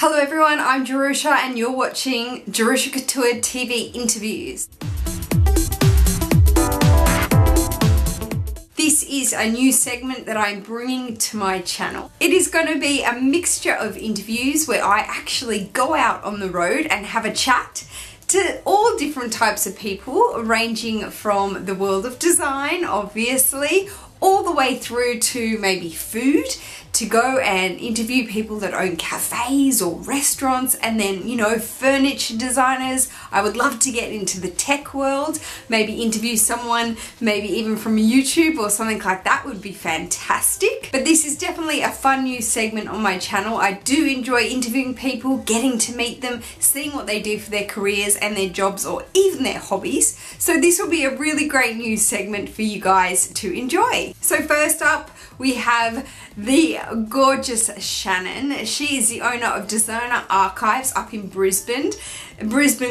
Hello everyone, I'm Jerusha and you're watching Jerusha Couture TV Interviews. This is a new segment that I'm bringing to my channel. It is going to be a mixture of interviews where I actually go out on the road and have a chat to all different types of people, ranging from the world of design, obviously, all the way through to maybe food, to go and interview people that own cafes or restaurants, and then, you know, furniture designers. I would love to get into the tech world, maybe interview someone, maybe even from YouTube or something like that would be fantastic. But this is definitely a fun new segment on my channel. I do enjoy interviewing people, getting to meet them, seeing what they do for their careers and their jobs or even their hobbies. So this will be a really great new segment for you guys to enjoy. So first up, we have the gorgeous Shannon. She is the owner of Designer Archives up in Brisbane,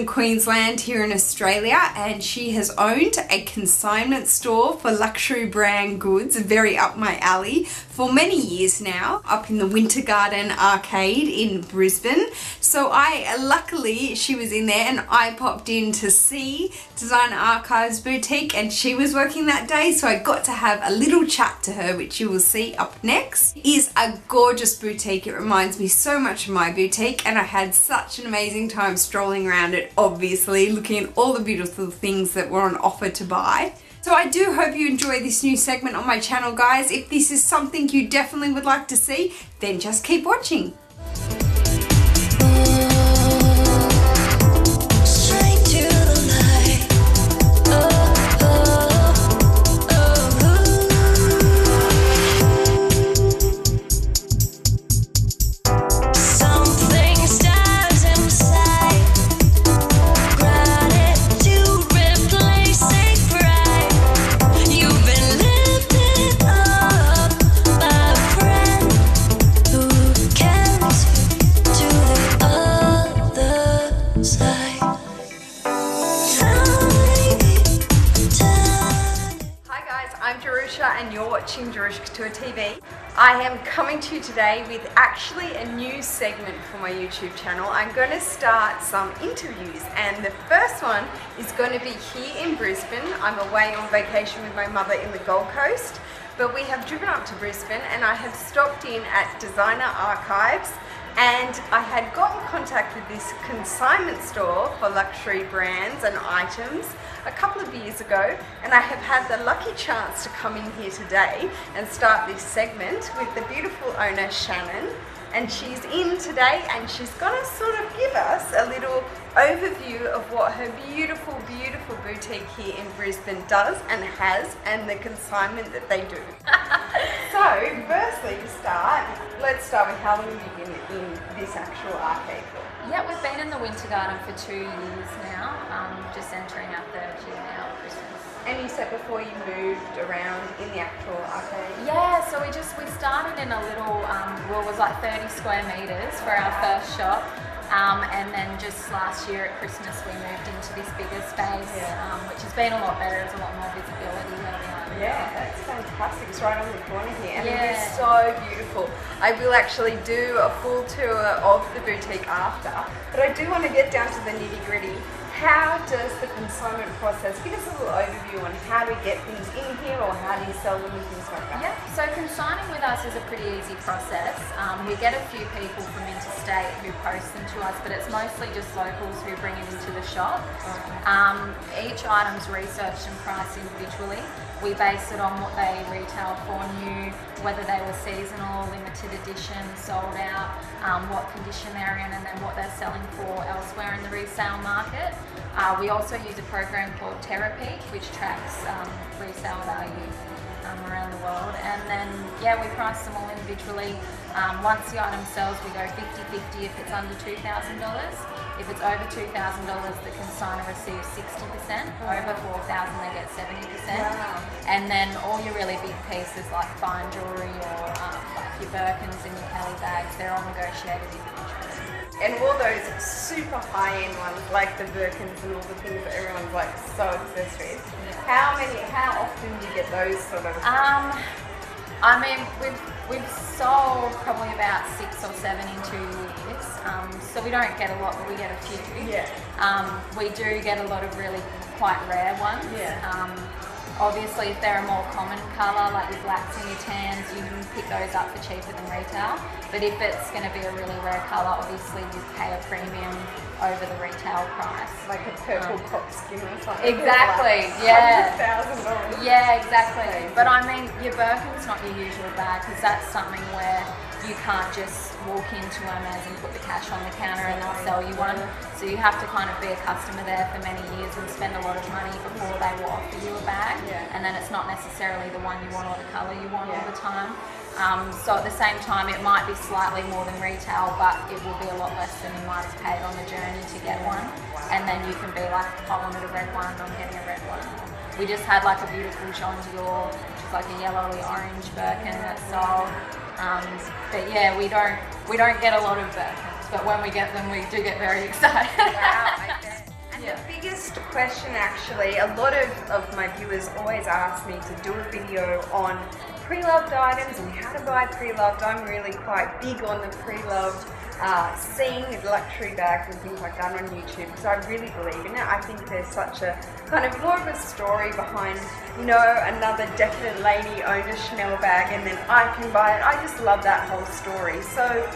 Queensland, here in Australia, and she has owned a consignment store for luxury brand goods, very up my alley, for many years now, up in the Winter Garden Arcade in Brisbane. So luckily she was in there and I popped in to see Designer Archives boutique, and she was working that day, so I got to have a little chat to her, which you will see up next. It is a gorgeous boutique. It reminds me so much of my boutique, and I had such an amazing time strolling around it, obviously, looking at all the beautiful things that were on offer to buy. So I do hope you enjoy this new segment on my channel, guys. If this is something you definitely would like to see, then just keep watching. And you're watching Jerusha Couture TV. I am coming to you today with actually a new segment for my YouTube channel. I'm going to start some interviews, and the first one is going to be here in Brisbane. I'm away on vacation with my mother in the Gold Coast, but we have driven up to Brisbane and I have stopped in at Designer Archives, and I had got in contact with this consignment store for luxury brands and items a couple of years ago, and I have had the lucky chance to come in here today and start this segment with the beautiful owner Shannon. And she's in today and she's going to sort of give us a little overview of what her beautiful, beautiful boutique here in Brisbane does and has, and the consignment that they do. So, firstly, to start, let's start with how long have you been in this actual arcade for? Yeah, we've been in the Winter Garden for 2 years now, just entering our third year now at Christmas. And you said before you moved around in the actual arcade? Yeah, so we started in a little, well, it was like 30 square metres for our first shop. And then just last year at Christmas we moved into this bigger space, which has been a lot better. There's a lot more visibility where we are. Yeah, that's fantastic. It's right on the corner here, and it is so beautiful. I will actually do a full tour of the boutique after, but I do want to get down to the nitty-gritty. How does the consignment process, give us a little overview on how to get things in here, or how do you sell them and things like that? Yeah, so consigning with us is a pretty easy process. We get a few people from interstate who post them to us, but it's mostly just locals who bring it into the shop. Each item's researched and priced individually. We base it on what they retail for new, whether they were seasonal, limited edition, sold out, what condition they're in, and then what they're selling for elsewhere in the resale market. We also use a program called Therapy, which tracks resale value around the world. And then, yeah, we price them all individually. Once the item sells, we go 50-50 if it's under $2,000. If it's over $2,000, the consignor receives 60%. Over $4,000, they get 70%. Wow. And then all your really big pieces like fine jewellery or like your Birkins and your Kelly bags, they're all negotiated individually. And all those super high-end ones, like the Birkins and all the things that everyone's like so obsessed with. How often do you get those sort of? I mean, we've sold probably about 6 or 7 in 2 years. so we don't get a lot, but we get a few. Yeah. We do get a lot of really quite rare ones. Yeah. Obviously, if they're a more common colour, like your blacks and your tans, you can pick those up for cheaper than retail. But if it's going to be a really rare colour, obviously you pay a premium over the retail price. Like a purple pop skin or something. Exactly, yeah. $100,000. Yeah, exactly. But I mean, your Birkin's not your usual bag, because that's something where you can't just walk into Hermes and put the cash on the counter and they'll sell you one. So you have to kind of be a customer there for many years and spend a lot of money before they will offer you a bag. Yeah. And then it's not necessarily the one you want or the colour you want all the time. So at the same time, it might be slightly more than retail, but it will be a lot less than you might have paid on the journey to get one. And then you can be like, I wanted a red one, I'm getting a red one. We just had like a beautiful Jean Dior, which is like a yellowy orange Birkin that sold. But yeah, we don't get a lot of Birkins, but when we get them, we do get very excited. Wow, okay. And the biggest question, actually, a lot of my viewers always ask me to do a video on pre-loved items and how to buy pre-loved. I'm really quite big on the pre-loved seeing luxury bags and things like that on YouTube, because I really believe in it. I think there's such a kind of more of a story behind, you know, another decadent lady owned a Chanel bag and then I can buy it. I just love that whole story. So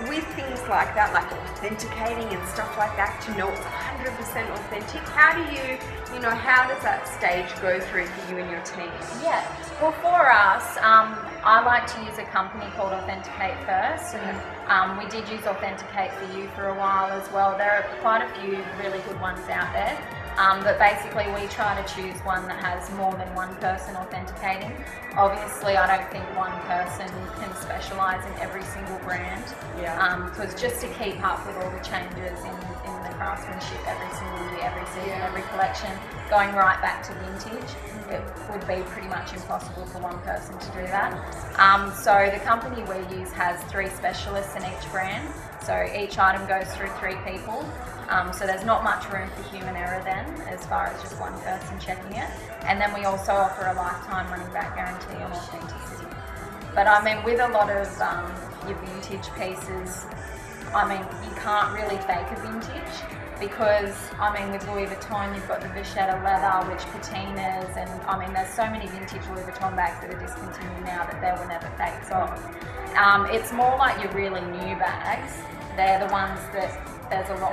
with things like that, like authenticating and stuff like that, to know it's 100% authentic, how do you, how does that stage go through for you and your team? Yeah, well for us, I like to use a company called Authenticate First, and we did use Authenticate for you for a while as well. There are quite a few really good ones out there. But basically we try to choose one that has more than one person authenticating. Obviously I don't think one person can specialise in every single brand, because just to keep up with all the changes in the craftsmanship every single year, every season, every collection, going right back to vintage, it would be pretty much impossible for one person to do that. So the company we use has 3 specialists in each brand, so each item goes through 3 people. So there's not much room for human error then, as far as just one person checking it. And then we also offer a lifetime money back guarantee on authenticity. But I mean, with a lot of your vintage pieces, I mean, you can't really fake a vintage, because I mean, with Louis Vuitton, you've got the Vachetta leather, which patinas, and I mean, there's so many vintage Louis Vuitton bags that are discontinued now that they will never fake off. It's more like your really new bags. They're the ones that there's a lot,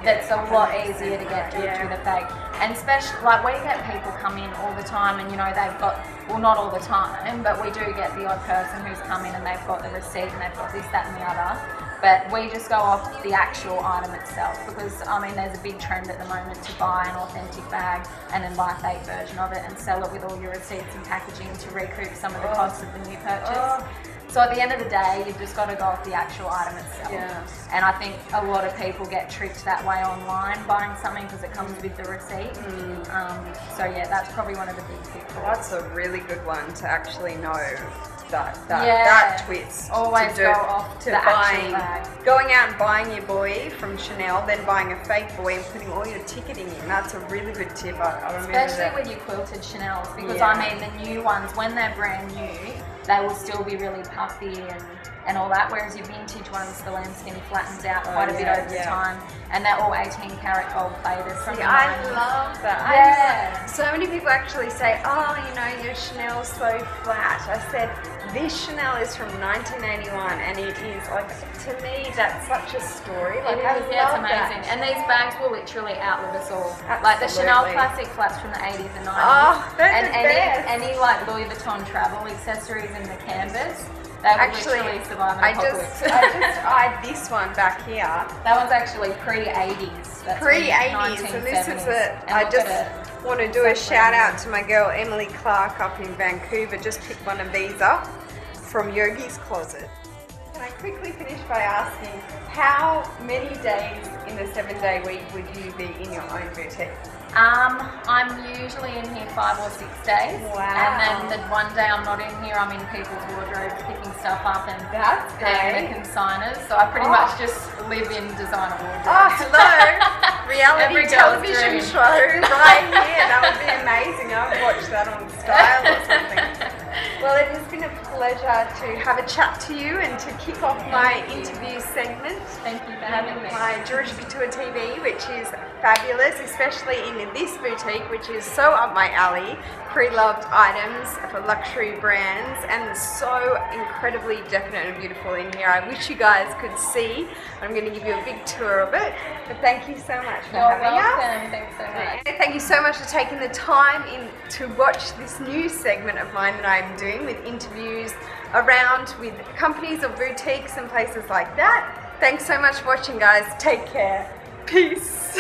that's a lot easier to get through the fake. And especially, like, we get people come in all the time and, they've got, well, not all the time, but we do get the odd person who's come in and they've got the receipt and they've got this, that and the other. But we just go off the actual item itself, because, I mean, there's a big trend at the moment to buy an authentic bag and then buy a fake version of it and sell it with all your receipts and packaging to recoup some of the costs of the new purchase. So at the end of the day, you've just got to go off the actual item itself. And I think a lot of people get tricked that way online buying something because it comes with the receipt. So yeah, that's probably one of the big pitfalls. That's a really good one to actually know. That twist. Always go off to the actual bag. Going out and buying your boy from Chanel, then buying a fake boy and putting all your ticketing in. That's a really good tip. I remember Especially with your quilted Chanels, because I mean, the new ones, when they're brand new, they will still be really puffy and all that, whereas your vintage ones, the lambskin flattens out quite a bit over the time, and they're all 18 karat gold plated. I love that. So many people actually say, oh, your Chanel's so flat. I said, this Chanel is from 1981, and it is, like, to me, that's such a story. Like, it's amazing. And these bags will literally outlive us all. Absolutely. Like the Chanel classic flats from the 80s and 90s. Oh, and any like Louis Vuitton travel accessories in the canvas, they will literally survive an apocalypse. I just eyed this one back here. That one's actually pre-80s. Pre-80s, so this is I just want to do a shout out to my girl Emily Clark up in Vancouver. Just picked one of these up from Yogi's Closet. Can I quickly finish by asking, how many days in the 7-day week would you be in your own boutique? I'm usually in here 5 or 6 days. Wow. And then the one day I'm not in here, I'm in people's wardrobes picking stuff up and that's being the consigners. So I pretty much just live in designer wardrobes. Oh, hello! Reality television show right here. That would be amazing. I would watch that on Style or something. Well, it has been a pleasure to have a chat to you and to kick off my interview segment. Thank you for having me. My Jerusha Couture TV, which is fabulous, especially in this boutique, which is so up my alley. Pre-loved items for luxury brands, and so incredibly definite and beautiful in here. I wish you guys could see. I'm going to give you a big tour of it. But thank you so much for having us. Thanks so much. Thank you so much for taking the time to watch this new segment of mine that I'm doing with interviews around with companies or boutiques and places like that. Thanks so much for watching, guys. Take care. Peace.